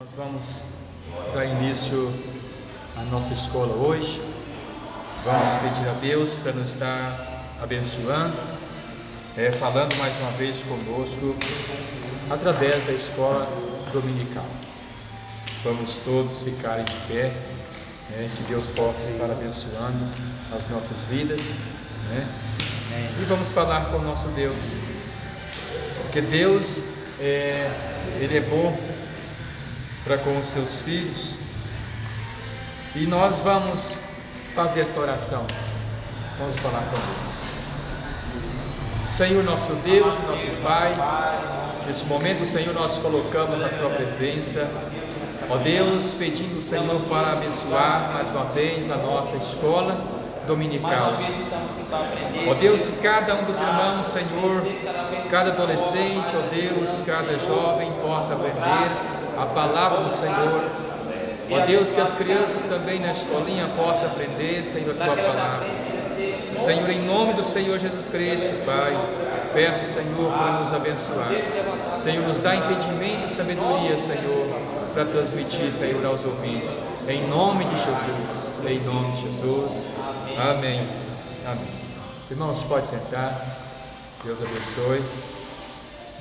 Nós vamos dar início à nossa escola hoje. Vamos pedir a Deus para nos estar abençoando, falando mais uma vez conosco através da escola dominical. Vamos todos ficarem de pé, que Deus possa estar abençoando as nossas vidas, e vamos falar com o nosso Deus, porque Deus Ele é bom para com os seus filhos. E nós vamos fazer esta oração. Vamos falar com Deus. Senhor nosso Deus e nosso Pai, nesse momento, Senhor, nós colocamos a Tua presença, ó Deus, pedindo, Senhor, para abençoar mais uma vez a nossa escola dominical. Ó Deus, se cada um dos irmãos, Senhor, cada adolescente, ó Deus, cada jovem possa aprender a palavra do Senhor. Ó Deus, que as crianças também na escolinha possam aprender, Senhor, a Tua palavra. Senhor, em nome do Senhor Jesus Cristo, Pai, peço, Senhor, para nos abençoar. Senhor, nos dá entendimento e sabedoria, Senhor, para transmitir, Senhor, aos ouvintes. Em nome de Jesus, em nome de Jesus. Amém. Amém. Irmãos, pode sentar. Deus abençoe.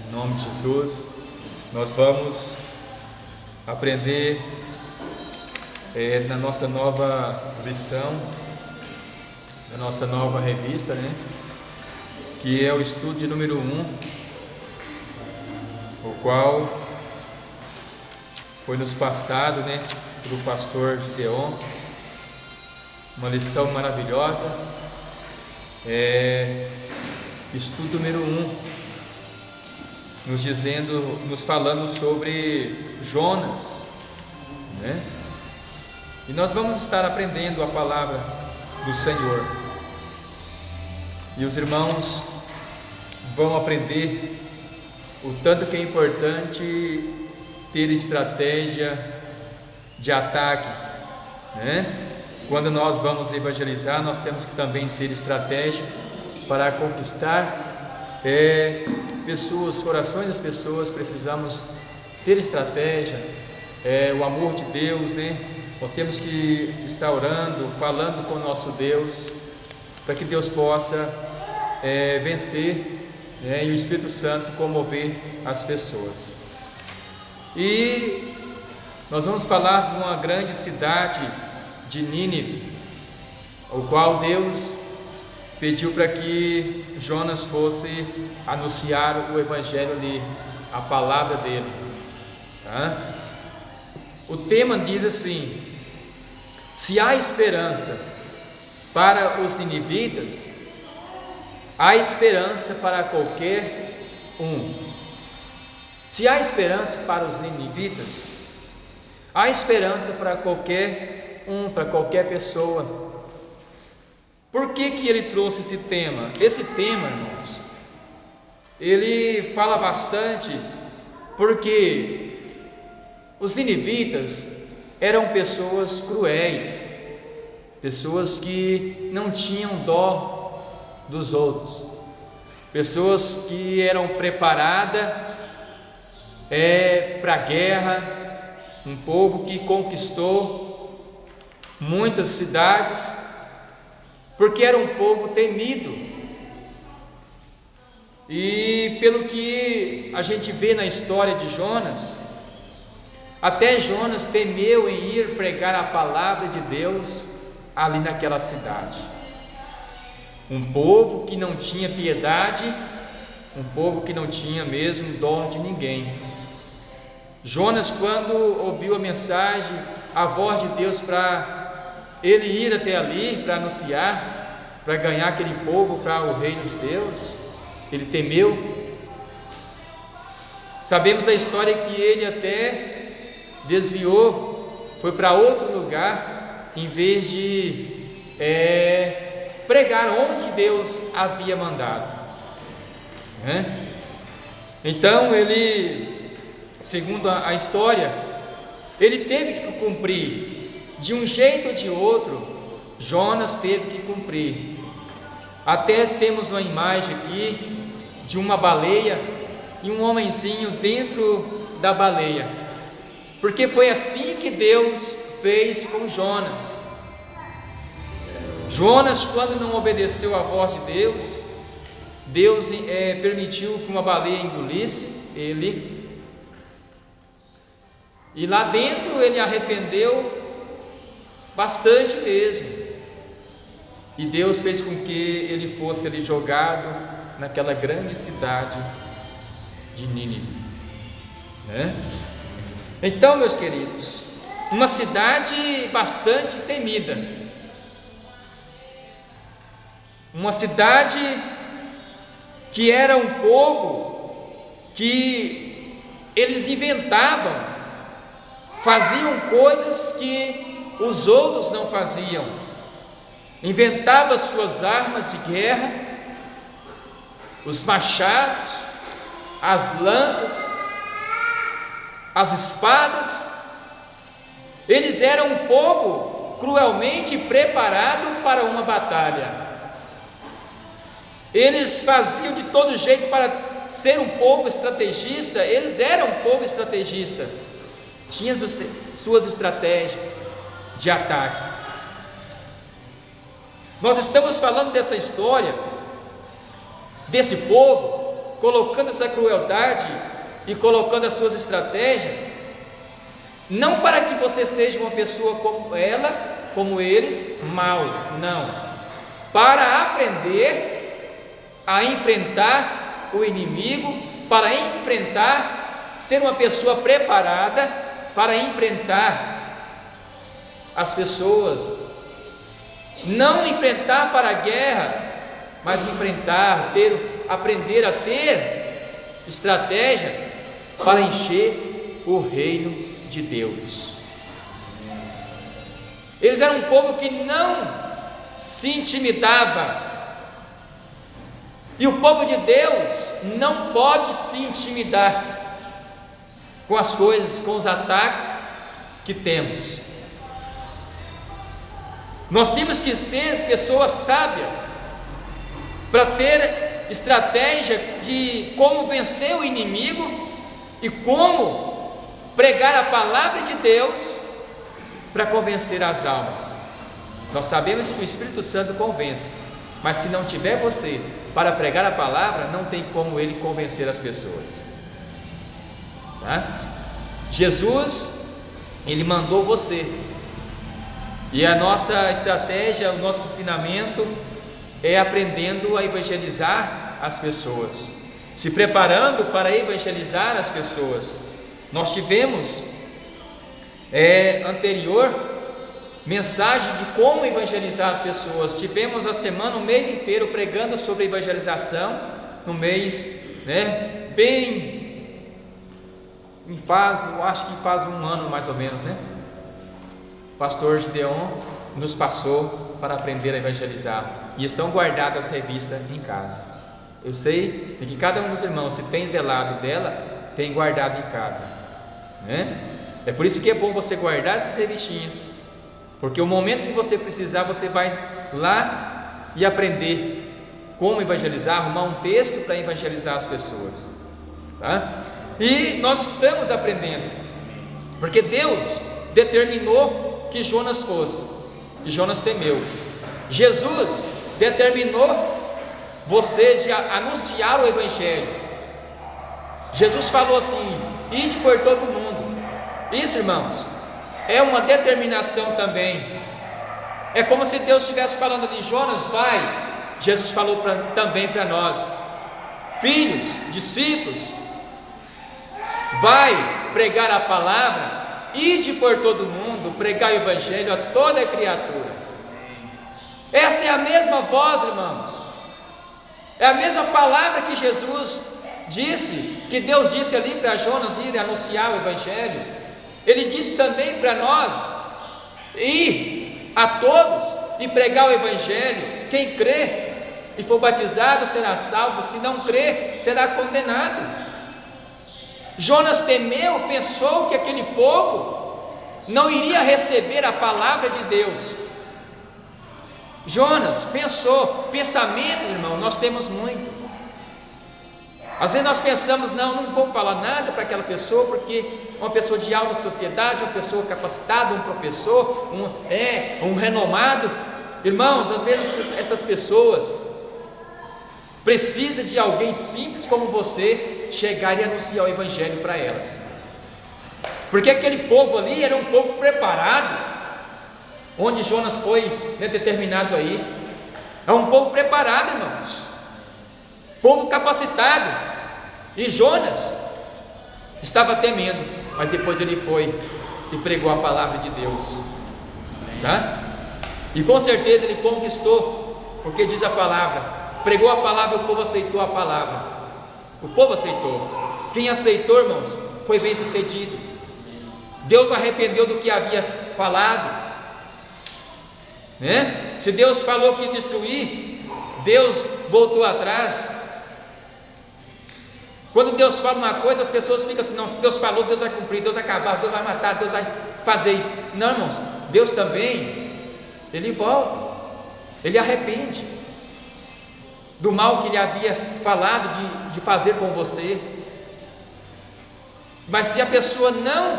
Em nome de Jesus, nós vamos aprender na nossa nova lição, na nossa nova revista, que é o estudo de número 1, o qual foi nos passado, pelo pastor Gideon, uma lição maravilhosa, estudo número 1, nos falando sobre Jonas, E nós vamos estar aprendendo a palavra do Senhor. E os irmãos vão aprender o tanto que é importante ter estratégia de ataque, Quando nós vamos evangelizar, nós temos que também ter estratégia para conquistar pessoas, corações das pessoas. Precisamos ter estratégia, o amor de Deus, Nós temos que estar orando, falando com o nosso Deus, para que Deus possa vencer, e o Espírito Santo comover as pessoas. E nós vamos falar de uma grande cidade de Nínive, o qual Deus pediu para que Jonas fosse anunciar o evangelho ali, a palavra dele, O tema diz assim: se há esperança para os ninivitas, há esperança para qualquer um. Se há esperança para os ninivitas, há esperança para qualquer um, para qualquer pessoa. Por que ele trouxe esse tema? Esse tema, irmãos, ele fala bastante, porque os ninivitas eram pessoas cruéis, pessoas que não tinham dó dos outros, pessoas que eram preparadas para a guerra, um povo que conquistou muitas cidades, porque era um povo temido. E pelo que a gente vê na história de Jonas, até Jonas temeu em ir pregar a palavra de Deus ali naquela cidade. Um povo que não tinha piedade, um povo que não tinha mesmo dó de ninguém. Jonas, quando ouviu a mensagem, a voz de Deus para ele ir até ali, para anunciar, para ganhar aquele povo para o reino de Deus, ele temeu. Sabemos a história que ele até desviou, foi para outro lugar, em vez de pregar onde Deus havia mandado, Então ele, segundo a história, ele teve que cumprir, de um jeito ou de outro, Jonas teve que cumprir. Até temos uma imagem aqui de uma baleia e um homenzinho dentro da baleia. porque foi assim que Deus fez com Jonas. Jonas, quando não obedeceu à voz de Deus, Deus permitiu que uma baleia engolisse ele, e lá dentro ele arrependeu bastante mesmo, e Deus fez com que ele fosse ali jogado naquela grande cidade de Nínive, né? Então, meus queridos, uma cidade bastante temida, uma cidade que era um povo que eles inventavam, faziam coisas que os outros não faziam, inventavam suas armas de guerra, os machados, as lanças, as espadas. Eles eram um povo cruelmente preparado para uma batalha. Eles faziam de todo jeito para ser um povo estrategista. Eles eram um povo estrategista, tinham suas estratégias de ataque. Nós estamos falando dessa história, desse povo, colocando essa crueldade e colocando as suas estratégias, não para que você seja uma pessoa como ela, como eles, mal, não, para aprender a enfrentar o inimigo, para enfrentar, ser uma pessoa preparada para enfrentar as pessoas, não enfrentar para a guerra, mas enfrentar, aprender a ter estratégia para encher o reino de Deus. Eles eram um povo que não se intimidava, e o povo de Deus não pode se intimidar com as coisas, com os ataques que temos. Nós temos que ser pessoas sábias para ter estratégia de como vencer o inimigo e como pregar a palavra de Deus para convencer as almas. Nós sabemos que o Espírito Santo convence, mas se não tiver você para pregar a palavra, não tem como ele convencer as pessoas, tá? Jesus, ele mandou você, e a nossa estratégia, o nosso ensinamento é aprendendo a evangelizar as pessoas, se preparando para evangelizar as pessoas. Nós tivemos anterior mensagem de como evangelizar as pessoas. Tivemos a semana, o mês inteiro pregando sobre evangelização, no mês, né, bem, eu acho que faz um ano mais ou menos, né? O pastor Gideon nos passou para aprender a evangelizar, e estão guardadas as revistas em casa. Eu sei que cada um dos irmãos, se tem zelado dela, tem guardado em casa, né? É por isso que é bom você guardar essas revistinhas, porque o momento que você precisar, você vai lá e aprender como evangelizar, arrumar um texto para evangelizar as pessoas, tá? E nós estamos aprendendo, porque Deus determinou que Jonas fosse, e Jonas temeu. Jesus determinou você de anunciar o evangelho. Jesus falou assim: ide por todo mundo. Isso, irmãos, é uma determinação também. É como se Deus estivesse falando ali: Jonas, vai. Jesus falou também para nós: filhos, discípulos, vai pregar a palavra, ide por todo mundo, pregar o evangelho a toda criatura. Essa é a mesma voz, irmãos, é a mesma palavra que Jesus disse, que Deus disse ali para Jonas ir anunciar o evangelho. Ele disse também para nós ir a todos e pregar o evangelho. Quem crê e for batizado será salvo, se não crer será condenado. Jonas temeu, pensou que aquele povo não iria receber a palavra de Deus. Jonas pensou. Pensamentos, irmão, nós temos muito. Às vezes nós pensamos, não vou falar nada para aquela pessoa, porque uma pessoa de alta sociedade, uma pessoa capacitada, um professor, um renomado. Irmãos, às vezes essas pessoas precisam de alguém simples como você chegar e anunciar o Evangelho para elas, porque aquele povo ali era um povo preparado, onde Jonas foi determinado aí. É um povo preparado, irmãos, povo capacitado. E Jonas estava temendo, mas depois ele foi e pregou a palavra de Deus, tá? E com certeza ele conquistou, porque diz a palavra, pregou a palavra e o povo aceitou a palavra. O povo aceitou. Quem aceitou, irmãos, foi bem sucedido. Deus arrependeu do que havia falado, né? Se Deus falou que ia destruir, Deus voltou atrás. Quando Deus fala uma coisa, as pessoas ficam assim, não, se Deus falou, Deus vai cumprir, Deus vai acabar, Deus vai matar, Deus vai fazer isso. Não, irmãos, Deus também, Ele volta, Ele arrepende do mal que Ele havia falado de fazer com você. Mas se a pessoa não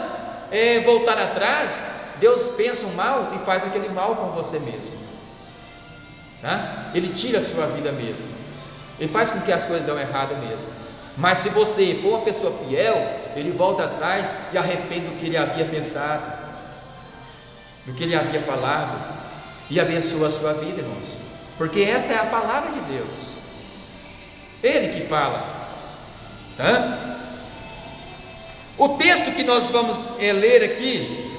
voltar atrás, Deus pensa o mal e faz aquele mal com você mesmo, tá? Ele tira a sua vida mesmo, Ele faz com que as coisas dão errado mesmo. Mas se você for uma pessoa fiel, Ele volta atrás e arrepende do que Ele havia pensado, do que Ele havia falado, e abençoa a sua vida, irmãos, porque essa é a palavra de Deus, Ele que fala, tá? O texto que nós vamos ler aqui,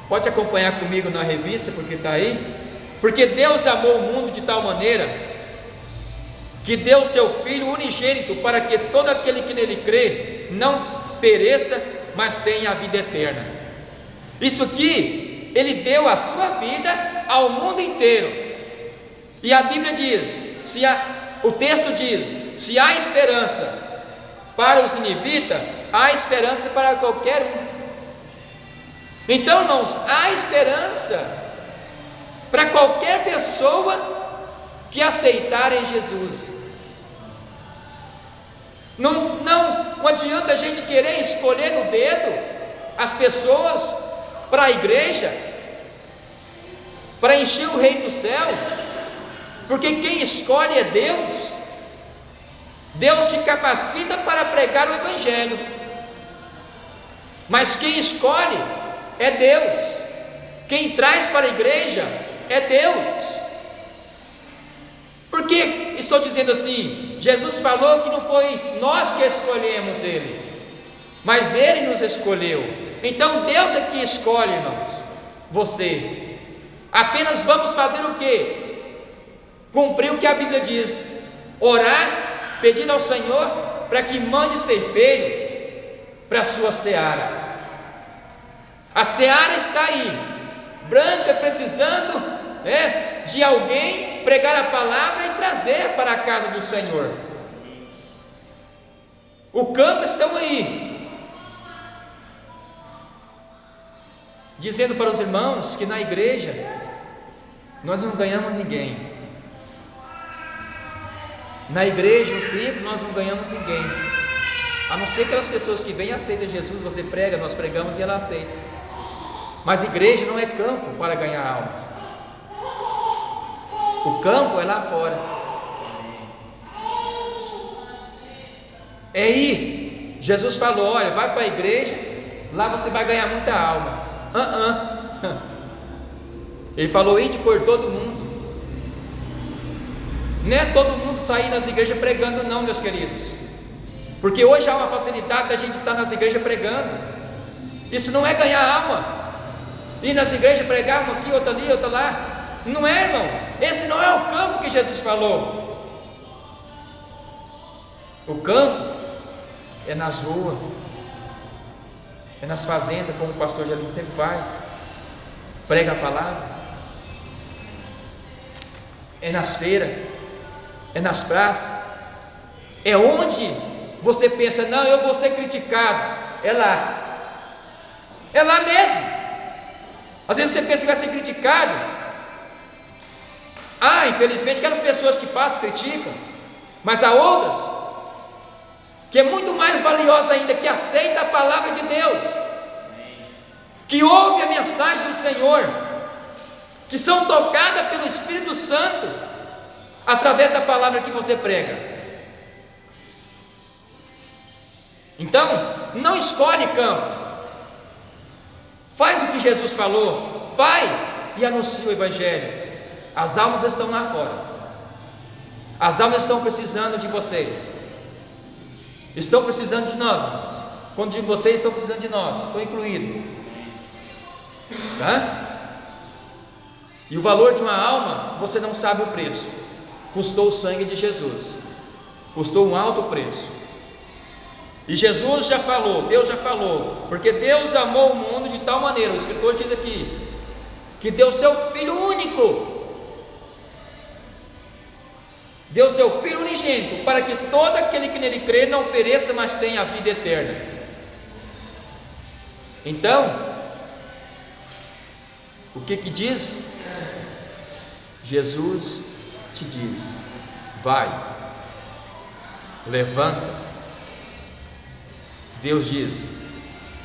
pode acompanhar comigo na revista, porque está aí. Porque Deus amou o mundo de tal maneira que deu o seu Filho unigênito, para que todo aquele que nele crê não pereça, mas tenha a vida eterna. Isso aqui, Ele deu a sua vida ao mundo inteiro. E a Bíblia diz, o texto diz, se há esperança para os ninivitas, há esperança para qualquer um. Então, irmãos, há esperança para qualquer pessoa que aceitarem Jesus. Não adianta a gente querer escolher no dedo as pessoas para a igreja, para encher o reino do céu, porque quem escolhe é Deus. Deus te capacita para pregar o Evangelho, mas quem escolhe é Deus. Quem traz para a igreja é Deus. Por que estou dizendo assim? Jesus falou que não foi nós que escolhemos Ele, mas Ele nos escolheu. Então Deus é que escolhe, irmãos, você. Apenas vamos fazer o quê? Cumprir o que a Bíblia diz, orar, pedindo ao Senhor para que mande ceifeiro para a sua seara. A seara está aí, branca, precisando de alguém pregar a palavra e trazer para a casa do Senhor. O campo estão aí, dizendo para os irmãos que na igreja nós não ganhamos ninguém. Na igreja, no templo, nós não ganhamos ninguém, a não ser aquelas pessoas que vêm e aceitam Jesus. Você prega, nós pregamos e ela aceita. Mas igreja não é campo para ganhar alma. O campo é lá fora. É aí. Jesus falou, olha, vai para a igreja, lá você vai ganhar muita alma. Ele falou, ide por todo mundo. Não é todo mundo sair nas igrejas pregando não, meus queridos, porque hoje há uma facilidade da gente estar nas igrejas pregando. Isso não é ganhar alma. Ir nas igrejas pregar, uma aqui, outra ali, outra lá. Não é, irmãos. Esse não é o campo que Jesus falou. O campo é nas ruas, é nas fazendas, como o pastor Jalim sempre faz, prega a palavra. É nas feiras, é nas praças, é onde você pensa, não, eu vou ser criticado. É lá mesmo. Às vezes você pensa que vai ser criticado. Infelizmente aquelas pessoas que passam criticam, mas há outras que é muito mais valiosa ainda, que aceita a palavra de Deus, que ouve a mensagem do Senhor, que são tocadas pelo Espírito Santo, através da palavra que você prega. Então, não escolhe campo, faz o que Jesus falou, vai e anuncia o Evangelho. As almas estão lá fora, as almas estão precisando de vocês, estão precisando de nós, irmãos. Quando digo vocês, estão precisando de nós, estou incluído, tá? E o valor de uma alma, você não sabe o preço. Custou o sangue de Jesus, custou um alto preço. E Jesus já falou, Deus já falou, porque Deus amou o mundo de tal maneira, o escritor diz aqui, que deu seu Filho único, deu seu Filho unigênito, para que todo aquele que nele crê não pereça, mas tenha a vida eterna. Então, o que diz? Jesus te diz: vai, levanta. Deus diz: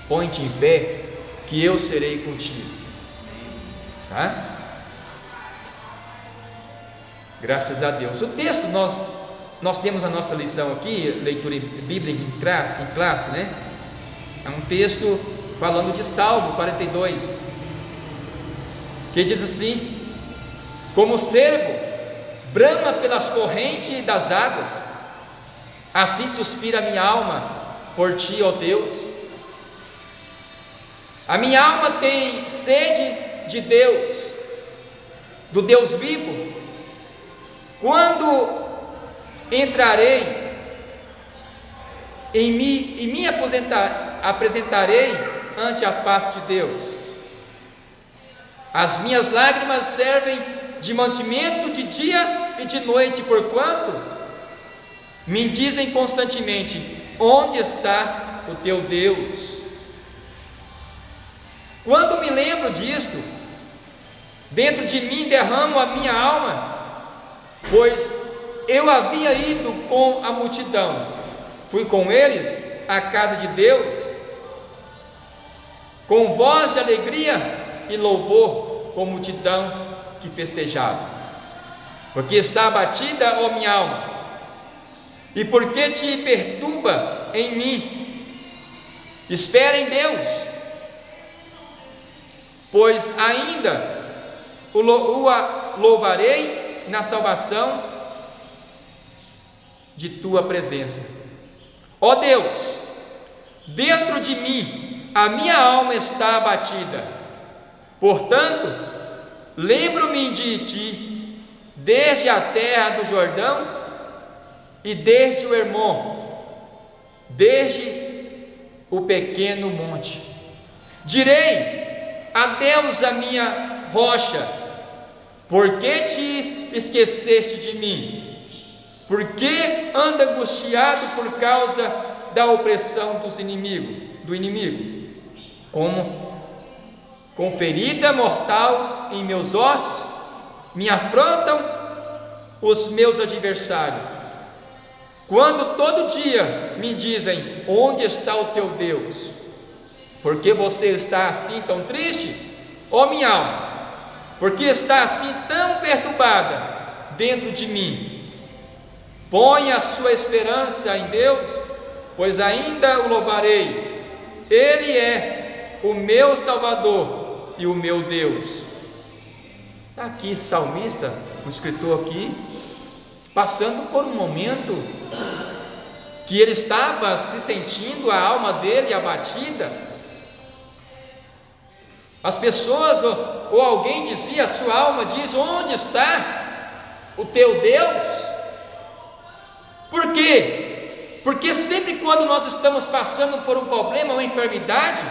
põe-te em pé, que eu serei contigo. Tá? Graças a Deus. O texto, nós temos a nossa lição aqui, leitura bíblica em classe, né? É um texto falando de Salmo 42, que diz assim: como o cervo brama pelas correntes das águas, assim suspira a minha alma por ti, ó Deus. A minha alma tem sede de Deus, do Deus vivo. Quando entrarei em mim e me apresentarei ante a face de Deus. As minhas lágrimas servem de mantimento de dia e de noite, porquanto me dizem constantemente: onde está o teu Deus? Quando me lembro disto, dentro de mim derramo a minha alma, pois eu havia ido com a multidão, fui com eles à casa de Deus, com voz de alegria e louvor, com multidão que festejava. Porque está abatida, ó minha alma, e porque te perturba em mim? Espera em Deus, pois ainda o louvarei na salvação de tua presença. Ó Deus, dentro de mim a minha alma está abatida, portanto lembro-me de ti desde a terra do Jordão e desde o Hermon, desde o pequeno monte. Direi: adeus a minha rocha, por que te esqueceste de mim? Por que anda angustiado por causa da opressão do inimigo? Como com ferida mortal em meus ossos, me afrontam os meus adversários. Quando todo dia me dizem: onde está o teu Deus? Por que você está assim tão triste, ó minha alma? Por que está assim tão perturbada dentro de mim? Põe a sua esperança em Deus, pois ainda o louvarei. Ele é o meu Salvador e o meu Deus. Está aqui salmista, o escritor aqui, passando por um momento que ele estava se sentindo, a alma dele abatida. As pessoas ou alguém dizia, a sua alma diz: onde está o teu Deus? Por quê? Porque sempre quando nós estamos passando por um problema, uma enfermidade,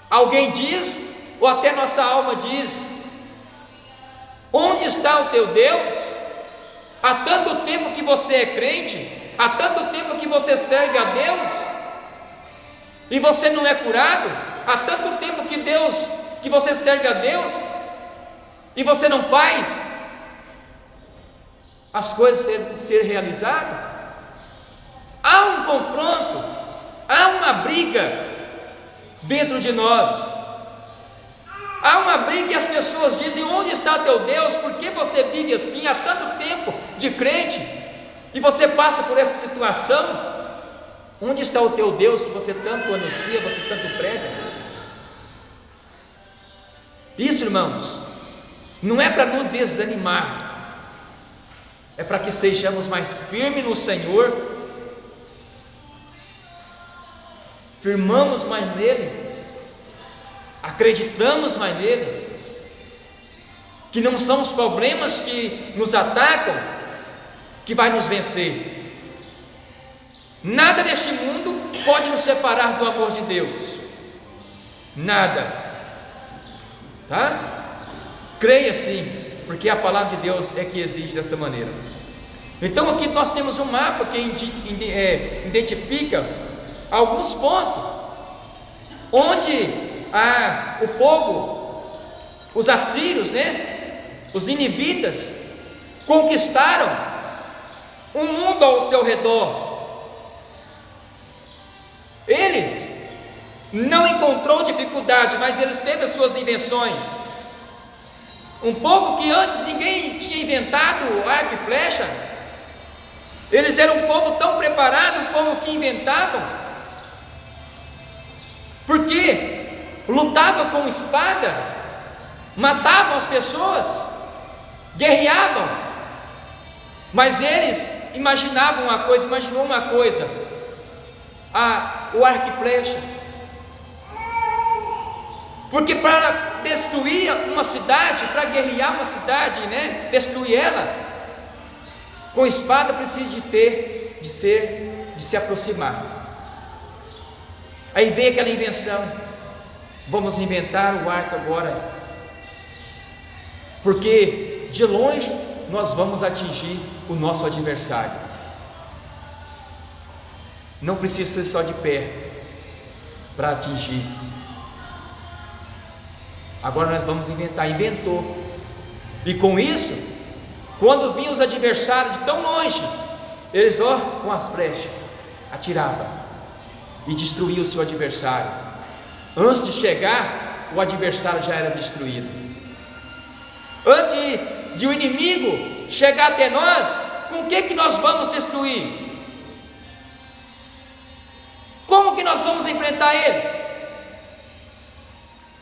alguém diz, ou até nossa alma diz: onde está o teu Deus? Há tanto tempo que você é crente, há tanto tempo que você serve a Deus, e você não é curado. Há tanto tempo que você serve a Deus, e você não faz as coisas ser realizadas. há um confronto, há uma briga dentro de nós. Há uma briga e as pessoas dizem: onde está teu Deus? Por que você vive assim há tanto tempo de crente e você passa por essa situação? Onde está o teu Deus que você tanto anuncia, você tanto prega? Isso, irmãos, não é para nos desanimar, é para que sejamos mais firmes no Senhor, firmamos mais nele, acreditamos mais nele, que não são os problemas que nos atacam que vai nos vencer. Nada neste mundo pode nos separar do amor de Deus, nada, tá? Creia sim, porque a palavra de Deus é que exige desta maneira. Então aqui nós temos um mapa que identifica alguns pontos onde o povo, os assírios, os ninivitas, conquistaram o mundo ao seu redor. Eles não encontrou dificuldade, mas eles teve as suas invenções. Um povo que antes ninguém tinha inventado arco e flecha. Eles eram um povo tão preparado, um povo que inventavam, porque lutavam com espada, matavam as pessoas, guerreavam. Mas eles imaginavam uma coisa, o arco e flecha. Porque para destruir uma cidade, para guerrear uma cidade, destruir ela com espada, precisa de se aproximar. Aí veio aquela invenção: vamos inventar o arco agora, porque de longe nós vamos atingir o nosso adversário. Não precisa ser só de perto para atingir. Agora nós vamos inventar. Inventou. E com isso, quando vinham os adversários de tão longe, eles com as flechas atiravam e destruíam o seu adversário. Antes de chegar, o adversário já era destruído. Antes de o inimigo chegar até nós, com o que nós vamos destruir? Como que nós vamos enfrentar eles?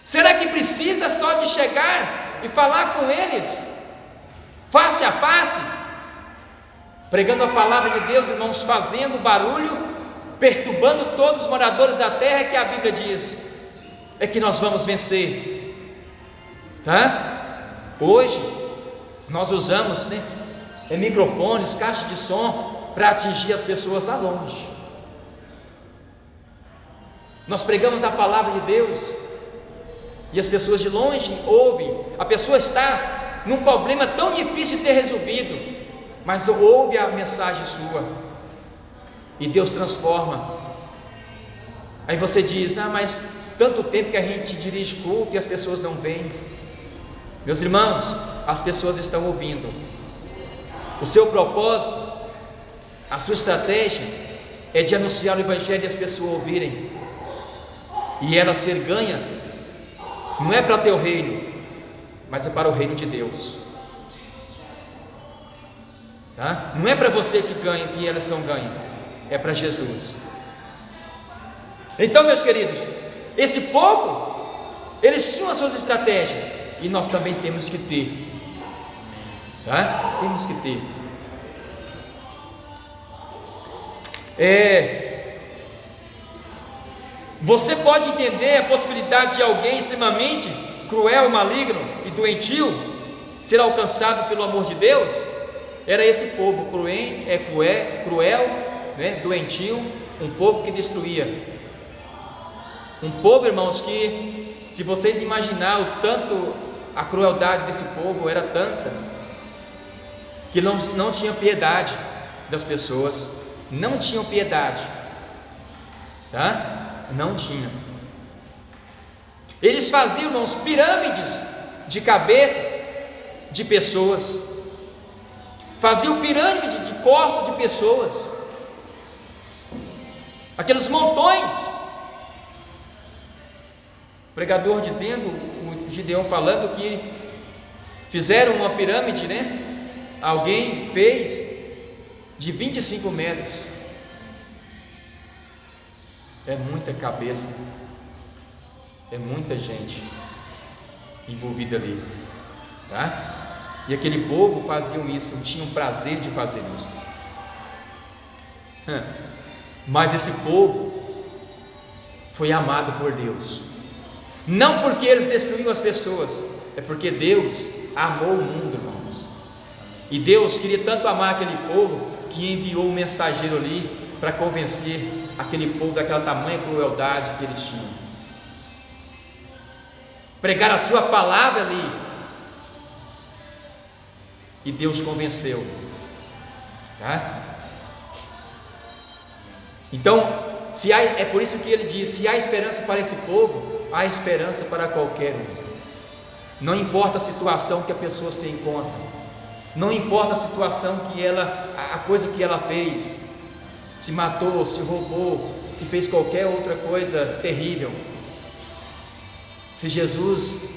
Será que precisa só de chegar e falar com eles face a face, pregando a palavra de Deus, irmãos, fazendo barulho, perturbando todos os moradores da terra, que a Bíblia diz é que nós vamos vencer, tá? Hoje nós usamos microfones, caixas de som para atingir as pessoas lá longe. Nós pregamos a palavra de Deus e as pessoas de longe ouvem. A pessoa está num problema tão difícil de ser resolvido, mas ouve a mensagem sua e Deus transforma. Aí você diz: mas tanto tempo que a gente dirige culto e as pessoas não vêm. Meus irmãos, as pessoas estão ouvindo. O seu propósito, a sua estratégia é de anunciar o Evangelho e as pessoas ouvirem, e ela ser ganha. Não é para teu reino, mas é para o reino de Deus, tá? Não é para você que ganha, que elas são ganhas, é para Jesus. Então, meus queridos, esse povo, eles tinham as suas estratégias, e nós também temos que ter, tá? Temos que ter. Você pode entender a possibilidade de alguém extremamente cruel, maligno e doentio ser alcançado pelo amor de Deus? Era esse povo cruel, doentio, um povo que destruía. Um povo, irmãos, que, se vocês imaginarem o tanto, a crueldade desse povo era tanta, que não tinha piedade das pessoas, não tinham piedade, tá? Não tinha. Eles faziam, irmãos, pirâmides de cabeças de pessoas, faziam pirâmide de corpo de pessoas, aqueles montões. O pregador dizendo, o Gideão falando que fizeram uma pirâmide, né? Alguém fez de 25 metros. É muita cabeça, é muita gente envolvida ali, tá? E aquele povo faziam isso, tinham prazer de fazer isso. Mas esse povo foi amado por Deus, não porque eles destruíam as pessoas, é porque Deus amou o mundo, irmãos. E Deus queria tanto amar aquele povo que enviou um mensageiro ali para convencer aquele povo daquela tamanha crueldade que eles tinham. Pregar a sua palavra ali, e Deus convenceu, tá? Então, é por isso que ele diz: se há esperança para esse povo, há esperança para qualquer um. Não importa a situação que a pessoa se encontra, não importa a situação a coisa que ela fez, se matou, se roubou, se fez qualquer outra coisa terrível. Se Jesus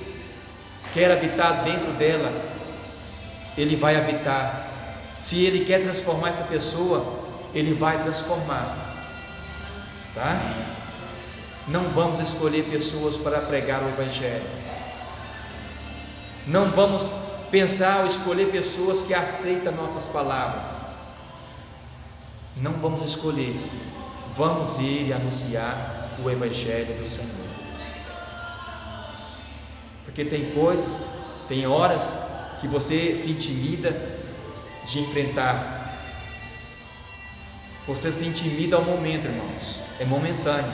quer habitar dentro dela, Ele vai habitar. Se Ele quer transformar essa pessoa, Ele vai transformar, tá? Não vamos escolher pessoas para pregar o Evangelho. Não vamos pensar ou escolher pessoas que aceitam nossas palavras. Não vamos escolher. Vamos ir e anunciar o Evangelho do Senhor. Porque tem coisas, tem horas que você se intimida de enfrentar. Você se intimida ao momento, irmãos, é momentâneo.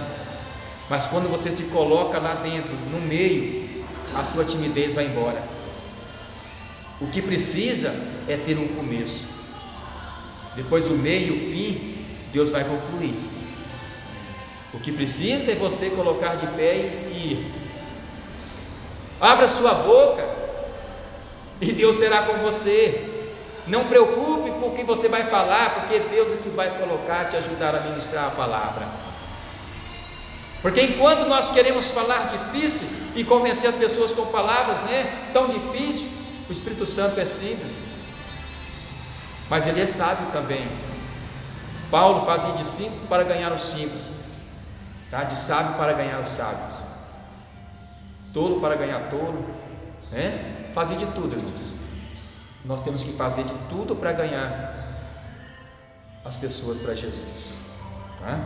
Mas quando você se coloca lá dentro, no meio, a sua timidez vai embora. O que precisa é ter um começo. Depois o meio e o fim, Deus vai concluir. O que precisa é você colocar de pé e ir. Abra sua boca e Deus será com você. Não preocupe com o que você vai falar, porque Deus é que vai colocar, te ajudar a ministrar a palavra. Porque enquanto nós queremos falar difícil e convencer as pessoas com palavras, tão difícil, o Espírito Santo é simples, mas ele é sábio também. Paulo fazia de simples para ganhar os simples, tá? De sábio para ganhar os sábios, tolo para ganhar tolo, fazia de tudo, irmãos. Nós temos que fazer de tudo para ganhar as pessoas para Jesus, tá?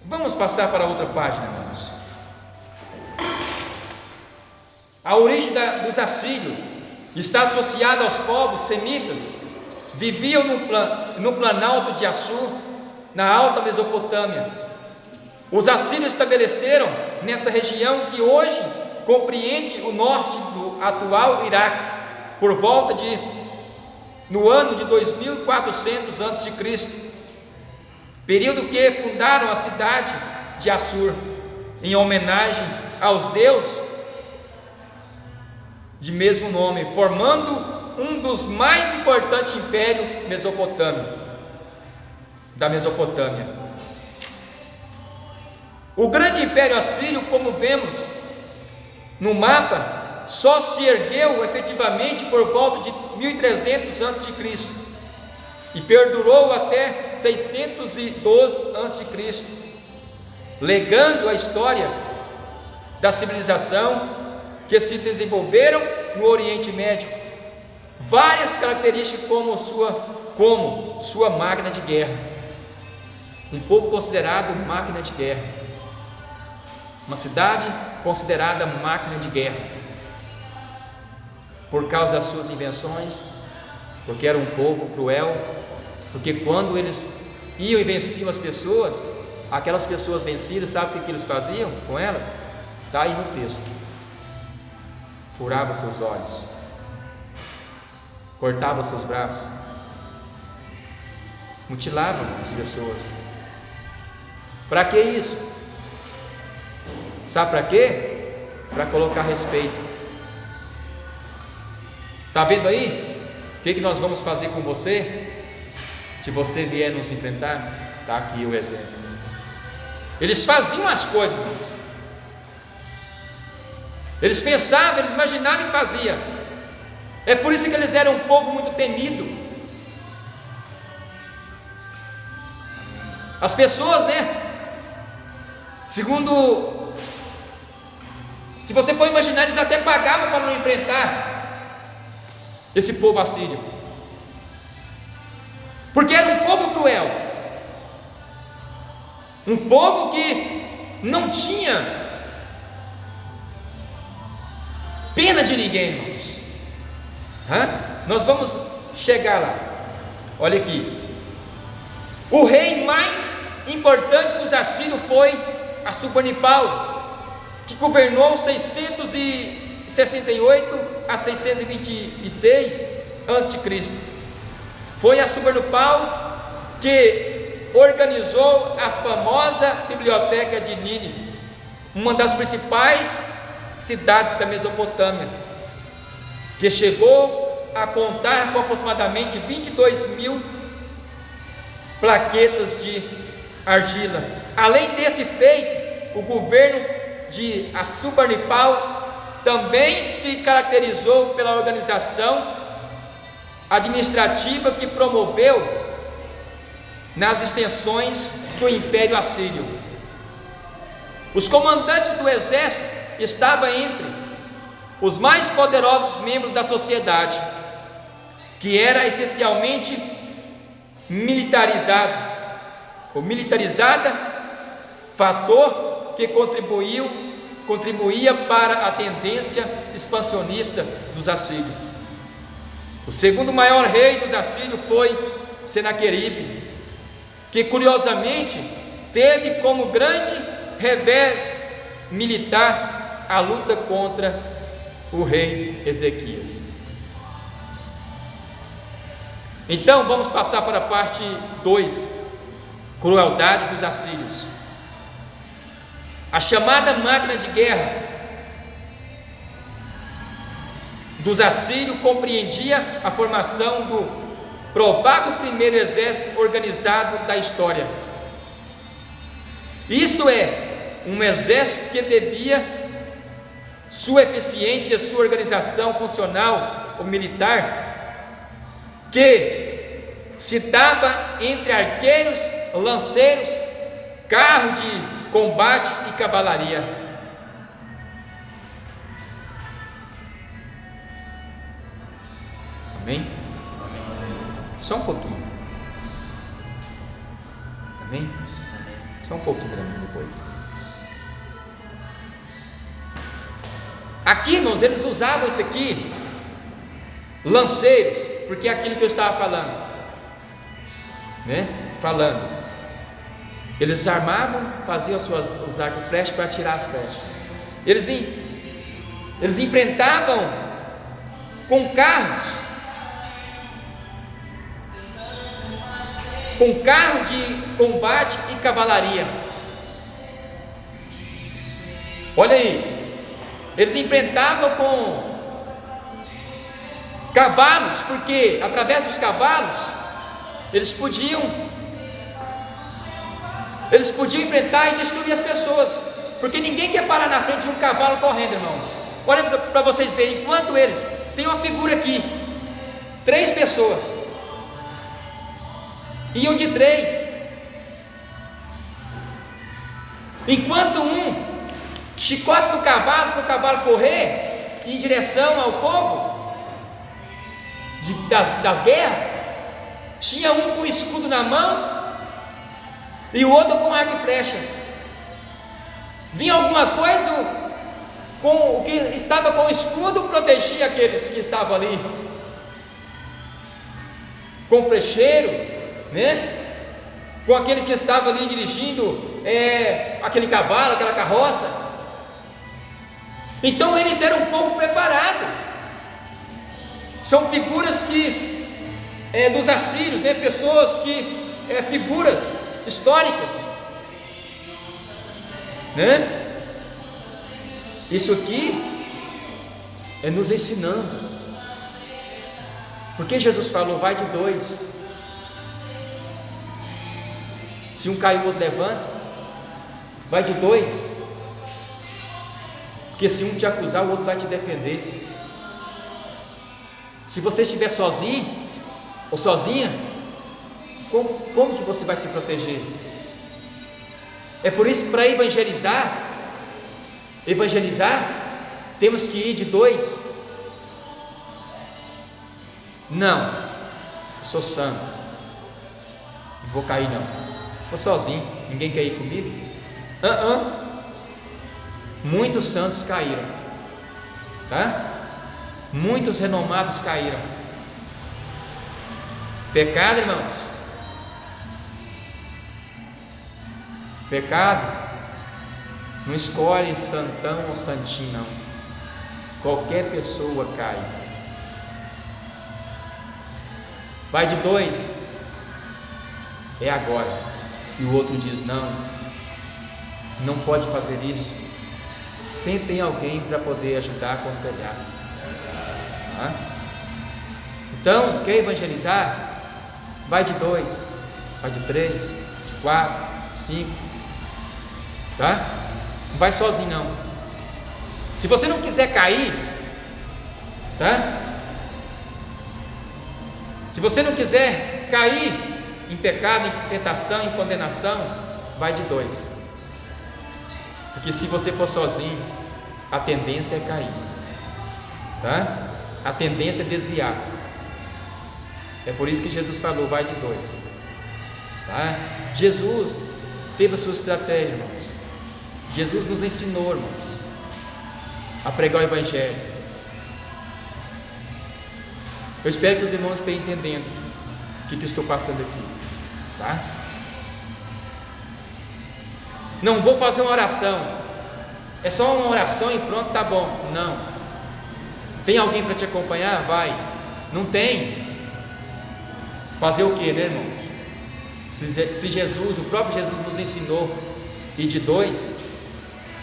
Vamos passar para outra página, irmãos. A origem dos assírios está associada aos povos semitas. Viviam no planalto de Assur, na alta Mesopotâmia. Os assírios estabeleceram nessa região que hoje compreende o norte do atual Iraque, por volta no ano de 2400 a.C., período que fundaram a cidade de Assur, em homenagem aos deuses de mesmo nome, formando um dos mais importantes impérios da Mesopotâmia. O grande império assírio, como vemos no mapa, só se ergueu efetivamente por volta de 1300 a.C. e perdurou até 612 a.C., legando a história da civilização que se desenvolveram no Oriente Médio, várias características como sua máquina de guerra. Um povo considerado máquina de guerra, uma cidade considerada máquina de guerra, por causa das suas invenções, porque era um povo cruel, porque quando eles iam e venciam as pessoas, aquelas pessoas vencidas, sabe o que eles faziam com elas? Está aí no texto: furava seus olhos, cortava seus braços, mutilavam as pessoas. Para que isso? Sabe para quê? Para colocar respeito. Está vendo aí? O que nós vamos fazer com você? Se você vier nos enfrentar, está aqui o exemplo. Eles faziam as coisas, irmãos. Eles pensavam, eles imaginavam e faziam. É por isso que eles eram um povo muito temido. As pessoas, segundo, se você for imaginar, eles até pagavam para não enfrentar esse povo assírio, porque era um povo cruel, um povo que não tinha pena de ninguém, irmãos. Nós vamos chegar lá. Olha aqui. O rei mais importante dos assírios foi Assurbanipal, que governou 668 a 626 a.C. Foi Assurbanipal que organizou a famosa biblioteca de Nínive, uma das principais cidades da Mesopotâmia, que chegou a contar com aproximadamente 22.000 plaquetas de argila. Além desse feito, o governo de Assurbanipal também se caracterizou pela organização administrativa que promoveu nas extensões do Império Assírio. Os comandantes do exército estavam entre os mais poderosos membros da sociedade, que era essencialmente militarizada, fator que contribuía para a tendência expansionista dos assírios. O segundo maior rei dos assírios foi Senaqueribe, que curiosamente teve como grande revés militar a luta contra o rei Ezequias. Então vamos passar para a parte 2, crueldade dos assírios. A chamada máquina de guerra dos assírios compreendia a formação do provável primeiro exército organizado da história. Isto é, um exército que devia sua eficiência, sua organização funcional ou militar, que se dava entre arqueiros, lanceiros, carro de combate e cavalaria. Amém? Só um pouquinho. Amém? Só um pouquinho para mim depois. Aqui, irmãos, eles usavam isso aqui, lanceiros, porque é aquilo que eu estava falando, eles armavam, faziam os arcos e flechas para atirar as flechas. Eles enfrentavam com carros de combate e cavalaria. Olha aí, eles enfrentavam com cavalos, porque através dos cavalos eles podiam enfrentar e destruir as pessoas, porque ninguém quer parar na frente de um cavalo correndo, irmãos. Olha para vocês verem, enquanto eles tem uma figura aqui, 3 pessoas, iam de 3, enquanto um chicote do cavalo para o cavalo correr em direção ao povo das guerras, tinha um com escudo na mão e o outro com arco e flecha. Vinha alguma coisa, com o que estava com o escudo protegia aqueles que estavam ali, com o flecheiro, com aqueles que estavam ali dirigindo aquele cavalo, aquela carroça. Então eles eram um pouco preparados. São figuras dos assírios, pessoas que figuras históricas, Isso aqui é nos ensinando, porque Jesus falou: vai de 2, Se um cai, o outro levanta. Vai de dois. Porque se um te acusar, o outro vai te defender. Se você estiver sozinho ou sozinha, como que você vai se proteger? É por isso que para evangelizar, temos que ir de dois. Não, eu sou santo, não vou cair não, vou sozinho, ninguém quer ir comigo? Muitos santos caíram, tá? Muitos renomados caíram. Pecado, irmãos, pecado não escolhe santão ou santinho, não. Qualquer pessoa cai. Vai de dois, é agora. E o outro diz: não pode fazer isso. Sempre tem alguém para poder ajudar, aconselhar. Tá? Então, quer evangelizar? Vai de dois, vai de três, de quatro, 5, tá? Não vai sozinho não. Se você não quiser cair, tá? Se você não quiser cair em pecado, em tentação, em condenação, vai de dois. Porque se você for sozinho, a tendência é cair, tá? A tendência é desviar. É por isso que Jesus falou: vai de dois, tá? Jesus teve a sua estratégia, irmãos. Jesus nos ensinou, irmãos, a pregar o Evangelho. Eu espero que os irmãos estejam entendendo o que eu estou passando aqui, tá? Não vou fazer uma oração, é só uma oração e pronto, tá bom. Não. Tem alguém para te acompanhar? Vai. Não tem. Fazer o que, né, irmãos? Se Jesus, o próprio Jesus nos ensinou ir de dois,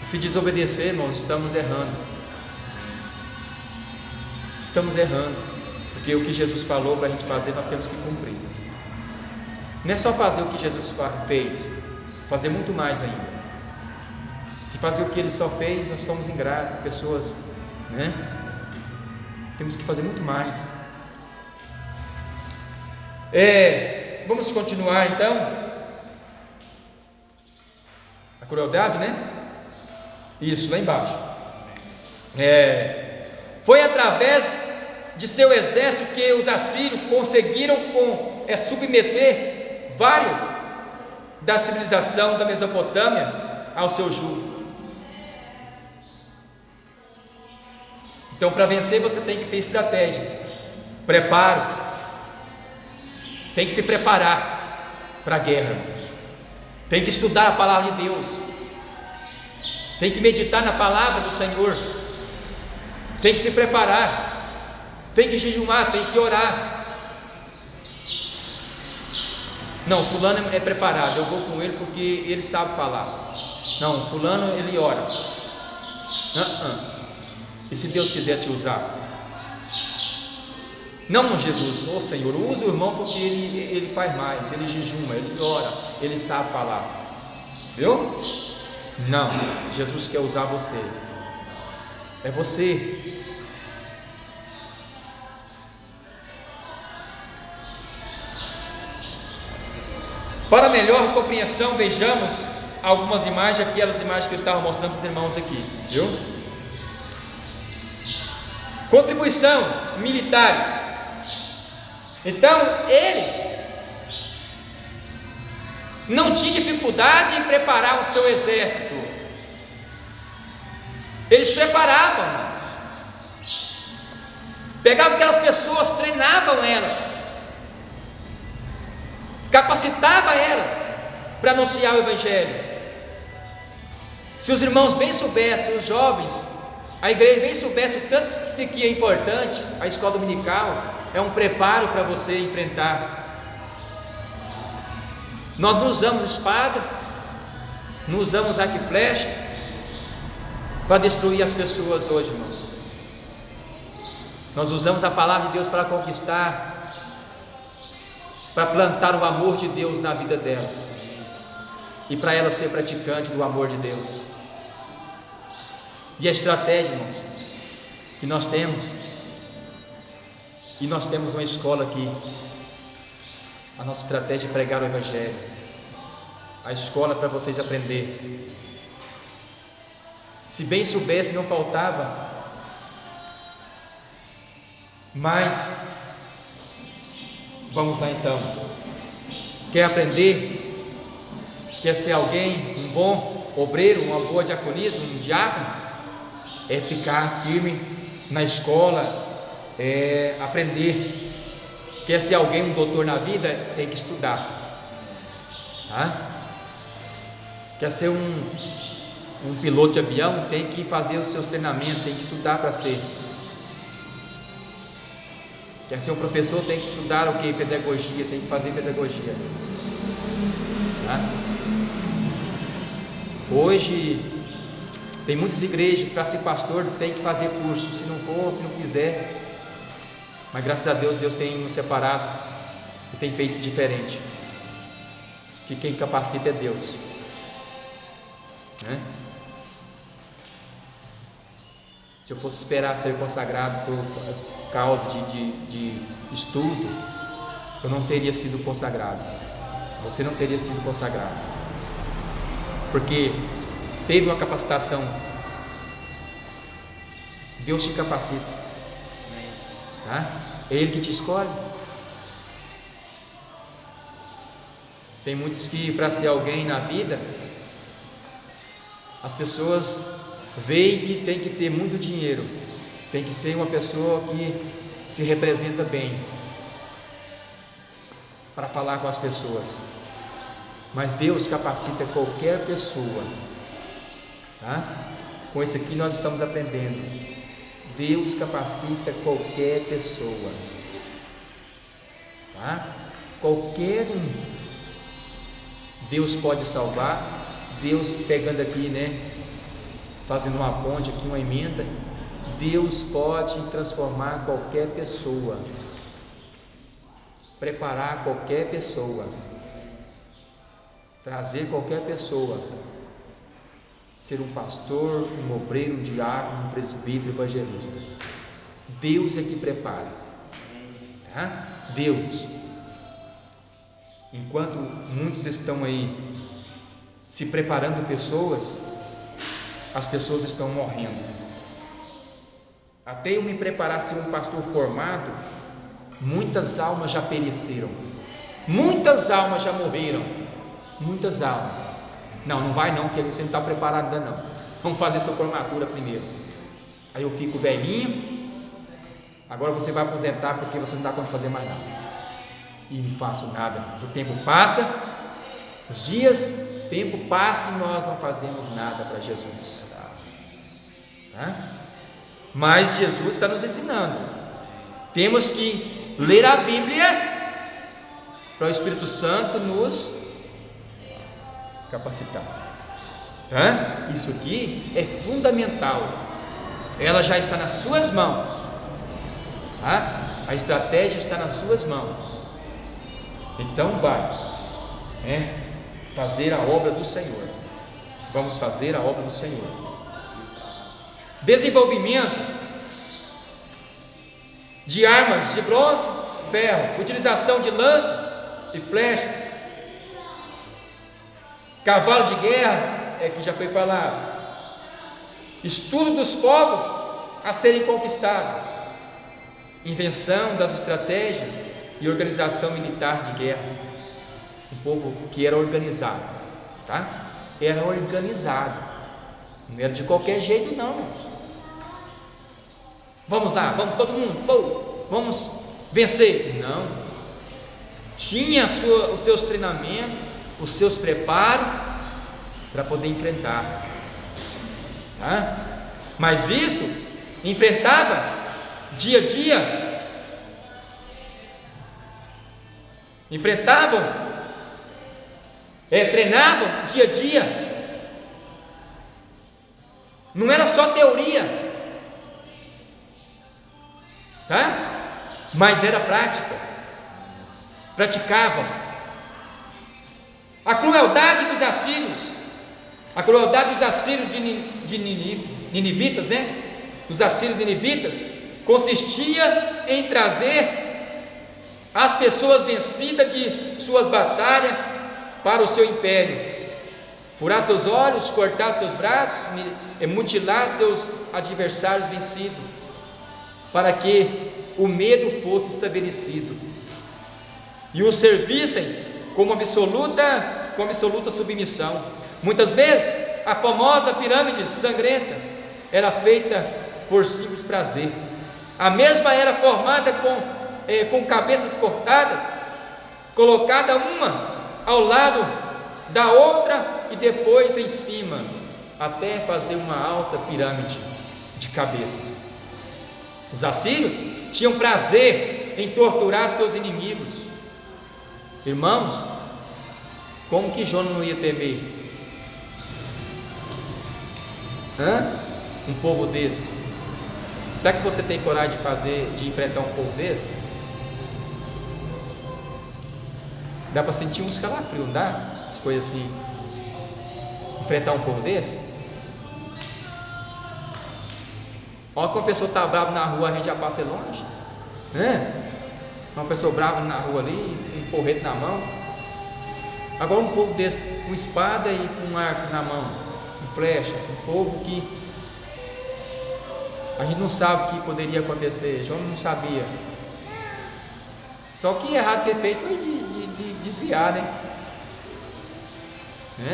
se desobedecer, irmãos, estamos errando. Estamos errando, porque o que Jesus falou para a gente fazer, nós temos que cumprir. Não é só fazer o que Jesus fez, fazer muito mais ainda. Se fazer o que Ele só fez, nós somos ingratos, pessoas, né? Temos que fazer muito mais. Vamos continuar então. A crueldade, né? Isso, lá embaixo. Foi através de seu exército que os assírios conseguiram submeter várias da civilização da Mesopotâmia ao seu jugo. Então, para vencer, você tem que ter estratégia, preparo. Tem que se preparar para a guerra, irmãos. Tem que estudar a palavra de Deus. Tem que meditar na palavra do Senhor. Tem que se preparar. Tem que jejuar, tem que orar. Não, fulano é preparado, eu vou com ele porque ele sabe falar. Não, fulano ele ora. E se Deus quiser te usar? Não, Jesus, Senhor, usa o irmão porque ele faz mais, ele jejuma, ele ora, ele sabe falar. Viu? Não, Jesus quer usar você. É você. Para melhor compreensão, vejamos algumas imagens, aquelas imagens que eu estava mostrando para os irmãos aqui, viu? Contribuição, militares. Então, eles não tinham dificuldade em preparar o seu exército. Eles preparavam, irmãos. Pegavam aquelas pessoas, treinavam elas, capacitava elas para anunciar o Evangelho. Se os irmãos bem soubessem, os jovens, a igreja bem soubesse o tanto que isso aqui é importante, a escola dominical é um preparo para você enfrentar. Nós não usamos espada, não usamos arco e flecha para destruir as pessoas hoje, irmãos. Nós usamos a palavra de Deus para conquistar, para plantar o amor de Deus na vida delas. e para ela ser praticante do amor de Deus. E a estratégia, irmãos, que nós temos, e nós temos uma escola aqui, a nossa estratégia é pregar o Evangelho, a escola para vocês aprender. Se bem soubesse, não faltava, mas vamos lá então. Quer aprender? Quer ser alguém, um bom obreiro, uma boa diaconisa, um diácono? É ficar firme na escola, é aprender. Quer ser alguém, um doutor na vida? Tem que estudar. Tá? Quer ser um piloto de avião? Tem que fazer os seus treinamentos, tem que estudar para ser. Quer ser um professor? Tem que estudar o que? Pedagogia, tem que fazer pedagogia. Tá? Hoje tem muitas igrejas que para ser pastor tem que fazer curso, se não for, se não quiser. Mas graças a Deus, Deus tem nos separado e tem feito diferente. Que quem capacita é Deus, né? Se eu fosse esperar ser consagrado por causa de estudo, eu não teria sido consagrado. Você não teria sido consagrado, porque teve uma capacitação. Deus te capacita, tá? É Ele que te escolhe. Tem muitos que para ser alguém na vida, as pessoas veem que tem que ter muito dinheiro, tem que ser uma pessoa que se representa bem para falar com as pessoas. Mas Deus capacita qualquer pessoa, tá? Com isso aqui nós estamos aprendendo. Deus capacita qualquer pessoa, tá? Qualquer um. Deus pode salvar. Deus, pegando aqui, né, fazendo uma ponte aqui, uma emenda, Deus pode transformar qualquer pessoa, preparar qualquer pessoa, trazer qualquer pessoa, ser um pastor, um obreiro, um diácono, um presbítero, evangelista. Deus é que prepara, tá? Deus. Enquanto muitos estão aí se preparando pessoas, as pessoas estão morrendo. Até eu me preparar a ser um pastor formado, muitas almas já pereceram, muitas almas já morreram, muitas almas. Não vai não, que você não está preparado ainda não. Vamos fazer sua formatura primeiro. Aí eu fico velhinho, agora você vai aposentar porque você não dá conta de fazer mais nada. E não faço nada. O tempo passa, os dias, o tempo passa e nós não fazemos nada para Jesus. Tá? Mas Jesus está nos ensinando. Temos que ler a Bíblia para o Espírito Santo nos capacitar. Tá? Isso aqui é fundamental. Ela já está nas suas mãos. Tá? A estratégia está nas suas mãos. Então vai, fazer a obra do Senhor. Vamos fazer a obra do Senhor. Desenvolvimento de armas de bronze, ferro, utilização de lanças e flechas, cavalo de guerra, que já foi falado, estudo dos povos a serem conquistados, invenção das estratégias e organização militar de guerra. Um povo que era organizado, tá? Era organizado, não era de qualquer jeito não, irmãos. Vamos lá, vamos todo mundo, vamos vencer. Não, tinha os seus treinamentos, os seus preparos para poder enfrentar, tá? Mas isto enfrentava dia a dia. Enfrentavam, treinavam dia a dia. Não era só teoria, tá? Mas era prática. Praticavam. A crueldade dos assírios, de ninivitas, né? Dos assírios ninivitas, consistia em trazer as pessoas vencidas de suas batalhas para o seu império, furar seus olhos, cortar seus braços, mutilar seus adversários vencidos, para que o medo fosse estabelecido e os servissem com absoluta submissão. Muitas vezes a famosa pirâmide sangrenta era feita por simples prazer. A mesma era formada com cabeças cortadas, colocada uma ao lado da outra e depois em cima, até fazer uma alta pirâmide de cabeças. Os assírios tinham prazer em torturar seus inimigos. Irmãos, como que Jonas não ia temer? Um povo desse. Será que você tem coragem de enfrentar um povo desse? Dá para sentir uns calafrios, não dá? As coisas assim. Enfrentar um povo desse? Olha que uma pessoa está brava na rua, a gente já passa longe, né? Uma pessoa brava na rua ali, um porrete na mão. Agora um povo desse, com espada e com arco na mão, com flecha, um povo que a gente não sabe o que poderia acontecer. João não sabia. Só que errado que ele fez foi de desviar, né?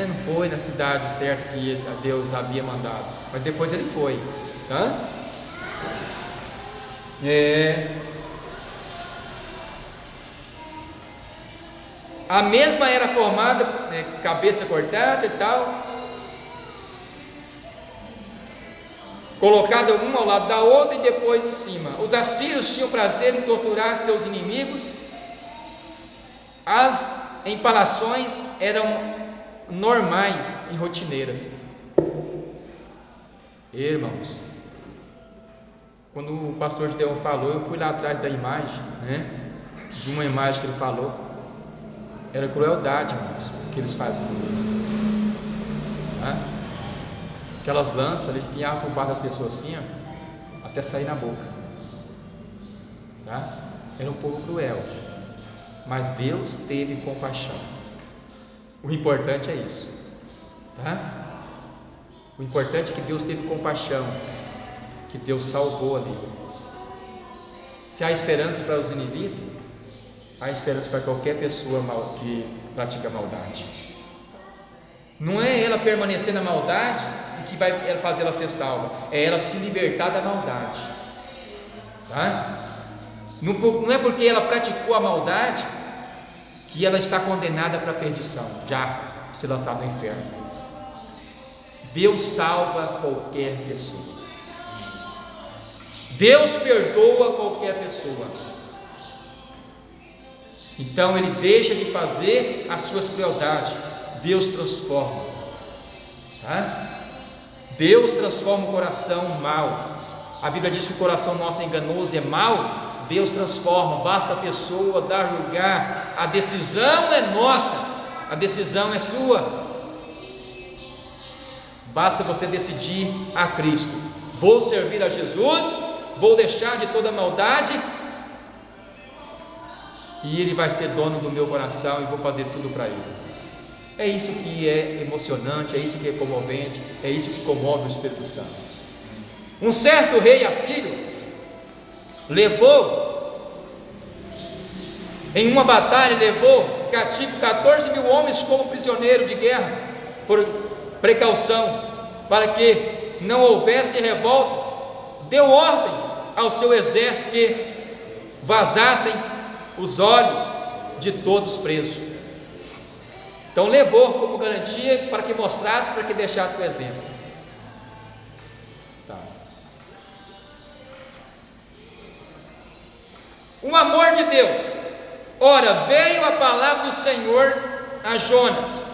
Não foi na cidade certa que Deus havia mandado, mas depois ele foi, tá? A mesma era formada, cabeça cortada e tal, colocada uma ao lado da outra e depois em cima. Os assírios tinham prazer em torturar seus inimigos. As empalações eram normais e rotineiras. Irmãos, quando o pastor Gideon falou, eu fui lá atrás da imagem, de uma imagem que ele falou. Era crueldade, irmãos, que eles faziam. Aquelas lanças, eles enfiavam por baixo das pessoas assim, até sair na boca. Era um povo cruel, mas Deus teve compaixão. O importante é isso, O importante é que Deus teve compaixão, que Deus salvou ali. Se há esperança para os ninivitas, há esperança para qualquer pessoa que pratica maldade. Não é ela permanecer na maldade que vai fazer ela ser salva, é ela se libertar da maldade, Não é porque ela praticou a maldade que ela está condenada para a perdição, já se lançar no inferno. Deus salva qualquer pessoa, Deus perdoa qualquer pessoa. Então ele deixa de fazer as suas crueldades, Deus transforma, Deus transforma o coração mau. A Bíblia diz que o coração nosso é enganoso, é mau. Deus transforma, basta a pessoa dar lugar. A decisão é nossa, a decisão é sua. Basta você decidir a Cristo: vou servir a Jesus, vou deixar de toda maldade, e Ele vai ser dono do meu coração e vou fazer tudo para Ele. É isso que é emocionante, é isso que é comovente, é isso que comove o Espírito Santo. Um certo rei assírio em uma batalha, levou cativo 14 mil homens como prisioneiro de guerra, por precaução, para que não houvesse revoltas. Deu ordem ao seu exército que vazassem os olhos de todos presos. Então levou como garantia para que mostrasse, para que deixasse o exemplo. O amor de Deus. Ora, veio a palavra do Senhor a Jonas,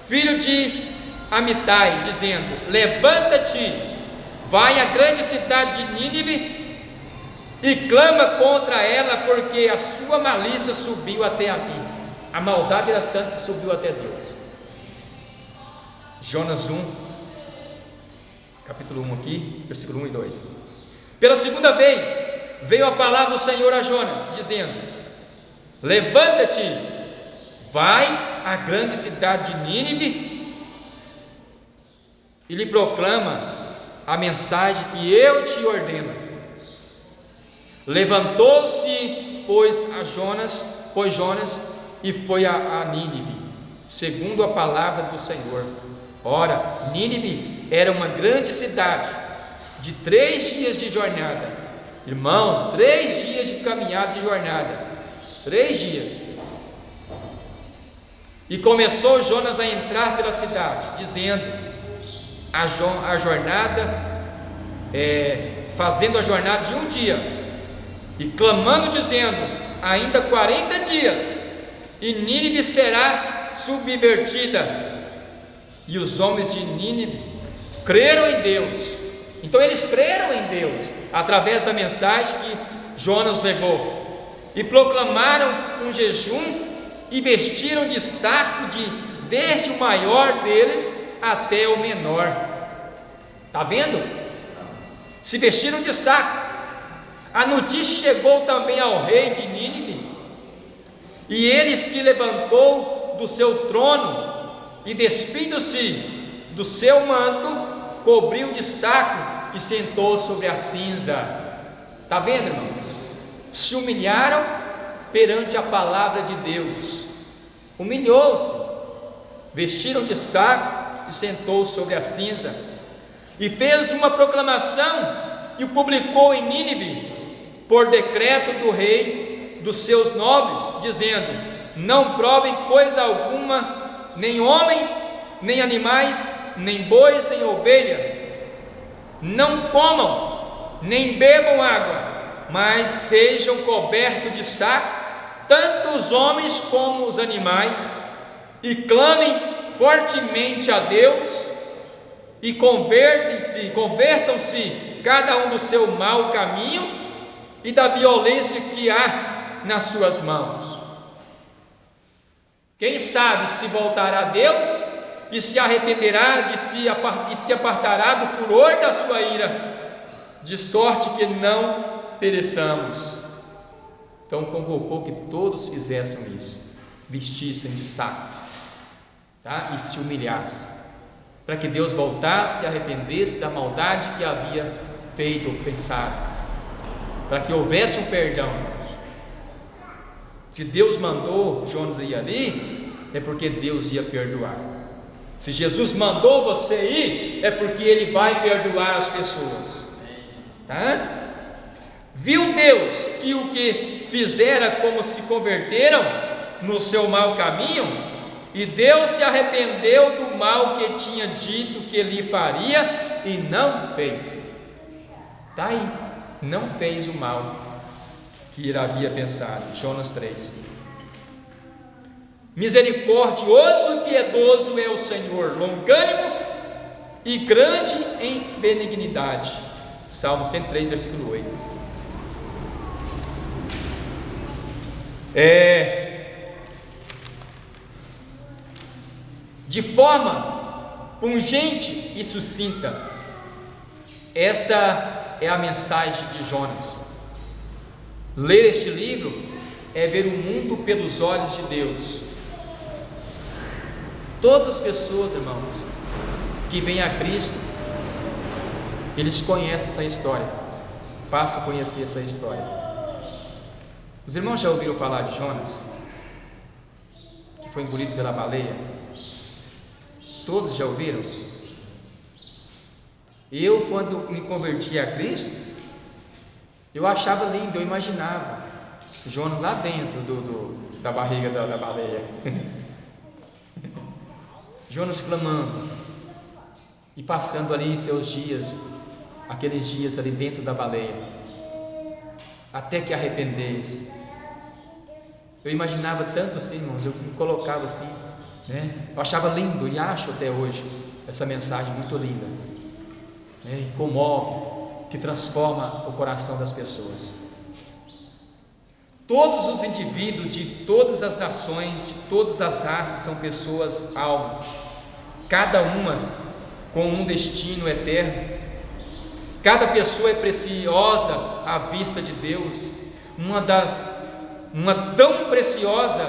filho de Amitai, dizendo: levanta-te, vai à grande cidade de Nínive e clama contra ela, porque a sua malícia subiu até a mim. A maldade era tanto que subiu até Deus. Jonas 1, capítulo 1 aqui, versículo 1 e 2. Pela segunda vez veio a palavra do Senhor a Jonas, dizendo: levanta-te, vai à grande cidade de Nínive e lhe proclama a mensagem que eu te ordeno. Levantou-se, pois Jonas e foi a Nínive, segundo a palavra do Senhor. Ora, Nínive era uma grande cidade, de 3 dias de jornada. Irmãos, 3 dias de caminhada de jornada. 3 dias. E começou Jonas a entrar pela cidade, dizendo a jornada, fazendo a jornada de 1 dia, e clamando, dizendo: ainda 40 dias, e Nínive será subvertida. E os homens de Nínive creram em Deus. Então eles creram em Deus através da mensagem que Jonas levou, e proclamaram um jejum e vestiram de saco desde o maior deles até o menor. Está vendo? Se vestiram de saco. A notícia chegou também ao rei de Nínive, e ele se levantou do seu trono e, despindo-se do seu manto, cobriu de saco e sentou sobre a cinza. Está vendo, irmãos? Se humilharam perante a palavra de Deus. Humilhou-se, vestiram de saco e sentou sobre a cinza, e fez uma proclamação e o publicou em Nínive, por decreto do rei dos seus nobres, dizendo: não provem coisa alguma, nem homens, nem animais, nem bois, nem ovelha, não comam, nem bebam água, mas sejam cobertos de saco, tanto os homens como os animais, e clamem fortemente a Deus, e convertam-se cada um do seu mau caminho e da violência que há nas suas mãos. Quem sabe se voltará a Deus e se arrependerá e se apartará do furor da sua ira, de sorte que não pereçamos. Então convocou que todos fizessem isso, vestissem de saco, tá? E se humilhassem, para que Deus voltasse e arrependesse da maldade que havia feito ou pensado, para que houvesse um perdão. Se Deus mandou Jonas ir ali, é porque Deus ia perdoar. Se Jesus mandou você ir, é porque Ele vai perdoar as pessoas, tá? Viu Deus que o que fizera como se converteram no seu mau caminho, e Deus se arrependeu do mal que tinha dito que lhe faria, e não fez. Está aí, não fez o mal que ele havia pensado. Jonas 3. Misericordioso e piedoso é o Senhor, longânimo e grande em benignidade. Salmo 103, versículo 8. De forma pungente e sucinta, esta é a mensagem de Jonas. Ler este livro é ver o mundo pelos olhos de Deus. Todas as pessoas, irmãos, que vêm a Cristo, eles conhecem essa história, passam a conhecer essa história. Os irmãos já ouviram falar de Jonas, que foi engolido pela baleia? Todos já ouviram? Eu, quando me converti a Cristo, eu achava lindo, eu imaginava Jonas lá dentro da barriga da baleia. Jonas clamando e passando ali seus dias, aqueles dias ali dentro da baleia, até que arrependesse. Eu imaginava tanto assim, irmãos, eu me colocava assim, né? Eu achava lindo e acho até hoje essa mensagem muito linda, né? E comove, que transforma o coração das pessoas. Todos os indivíduos de todas as nações, de todas as raças, são pessoas, almas, cada uma com um destino eterno. Cada pessoa é preciosa à vista de Deus, uma tão preciosa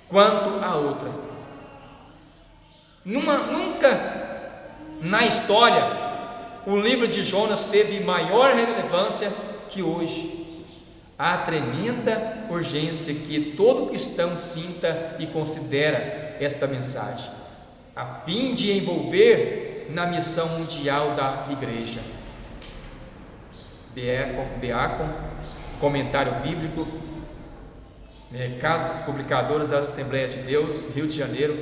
quanto a outra. Nunca na história o livro de Jonas teve maior relevância que hoje. Há tremenda urgência que todo cristão sinta e considera esta mensagem, a fim de envolver na missão mundial da igreja. Beacon, comentário bíblico, Casa das Publicadoras das Assembleias de Deus, Rio de Janeiro,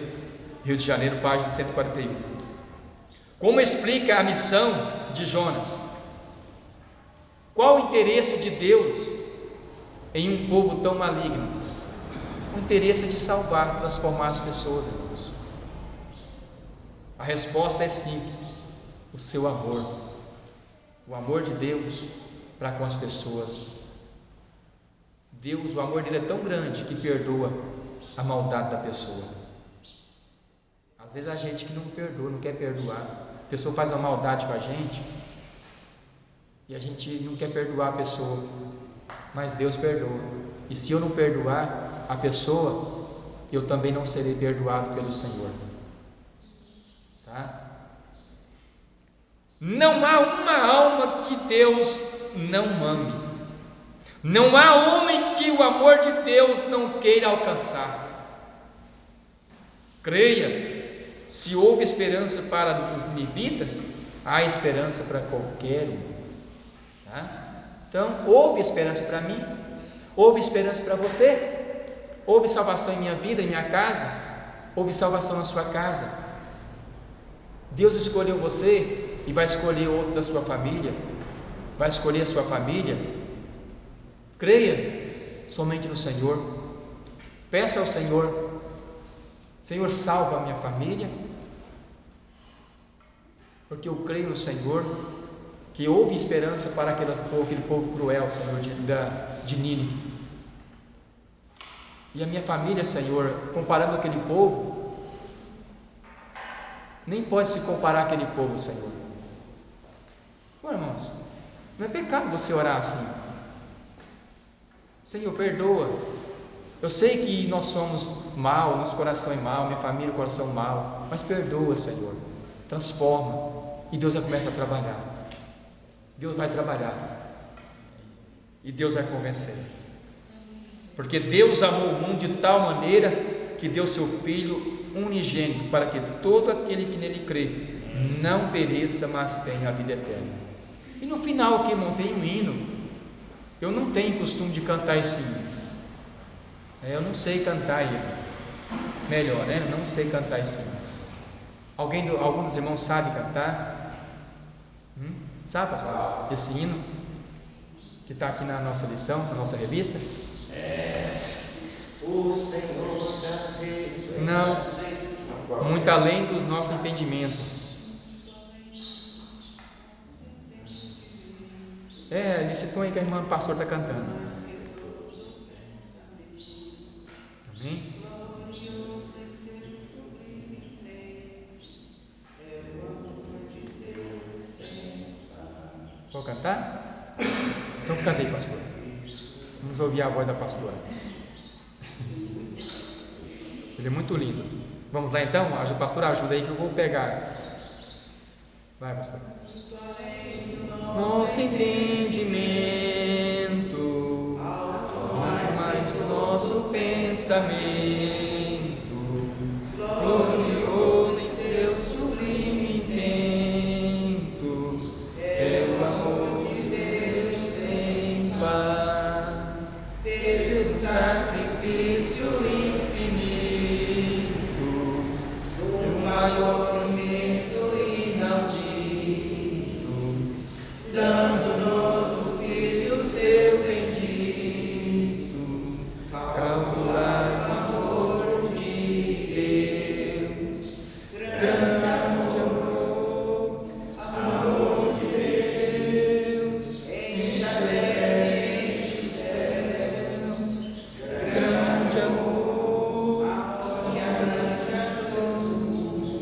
página 141. Como explica a missão de Jonas? Qual o interesse de Deus em um povo tão maligno? O interesse é de salvar, transformar as pessoas, irmãos. A resposta é simples: o seu amor, o amor de Deus para com as pessoas. Deus, o amor dele é tão grande que perdoa a maldade da pessoa. Às vezes a gente que não perdoa, não quer perdoar, a pessoa faz uma maldade com a gente e a gente não quer perdoar a pessoa, mas Deus perdoa. E se eu não perdoar a pessoa, eu também não serei perdoado pelo Senhor. Tá? Não há uma alma que Deus não ame. Não há homem que o amor de Deus não queira alcançar. Creia, se houve esperança para os ninivitas, há esperança para qualquer um. Tá? Então, houve esperança para mim, houve esperança para você, houve salvação em minha vida, em minha casa, houve salvação na sua casa. Deus escolheu você e vai escolher outro da sua família, vai escolher a sua família. Creia somente no Senhor, peça ao Senhor: Senhor, salva a minha família, porque eu creio no Senhor, que houve esperança para aquele povo cruel, Senhor, de Nínive. E a minha família, Senhor, comparando aquele povo, nem pode se comparar àquele povo, Senhor. Bom, irmãos, não é pecado você orar assim. Senhor, perdoa. Eu sei que nós somos mal, nosso coração é mau, minha família, coração mau, mas perdoa, Senhor. Transforma. E Deus já começa a trabalhar. Deus vai trabalhar. E Deus vai convencer. Porque Deus amou o mundo de tal maneira que deu seu Filho unigênito, para que todo aquele que nele crê não pereça, mas tenha a vida eterna. E no final aqui, irmão, tem um hino. Eu não tenho costume de cantar esse hino. Eu não sei cantar ele. Melhor, né? Eu não sei cantar esse hino. Algum dos irmãos sabe cantar? Sabe, pastor? Esse hino que está aqui na nossa lição, na nossa revista? O Senhor já sei. Não, muito além do nosso entendimento. Nesse tom aí que a irmã pastor está cantando. Amém? Vou cantar? Então canta aí, pastor. Vamos ouvir a voz da pastora. Ele é muito lindo. Vamos lá então? A pastora ajuda aí que eu vou pegar. Vai, pastor. Nosso entendimento, muito mais que o nosso pensamento, glorioso em seu sublime intento, é o amor de Deus sem par, fez um sacrifício infinito, o maior, imenso e inaudito, dando-nos o Filho seu bendito, calcular o amor de Deus, grande amor de Deus, enche os céus, grande amor que arranja todo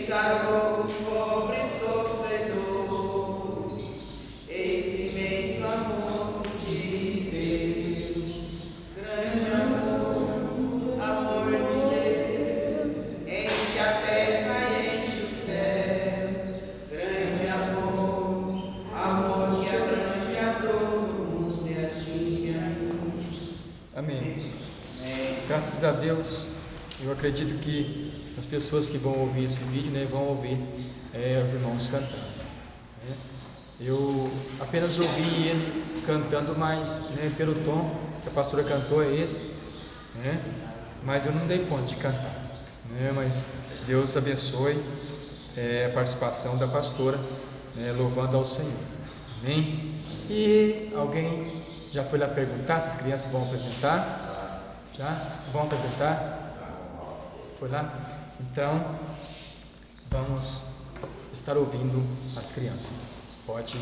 sarou os pobres sofredores, esse mesmo amor de Deus, grande amor, amor de Deus, enche a terra e enche o céu, grande amor, amor que abrange a todo mundo e atinge a mim. Amém. Graças a Deus, eu acredito que as pessoas que vão ouvir esse vídeo, né, vão ouvir os irmãos cantando. Né? Eu apenas ouvi ele cantando, mas pelo tom que a pastora cantou é esse, né? Mas eu não dei conta de cantar. Né? Mas Deus abençoe a participação da pastora, louvando ao Senhor. Amém? E alguém já foi lá perguntar se as crianças vão apresentar? Já? Vão apresentar? Foi lá? Então, vamos estar ouvindo as crianças. Pode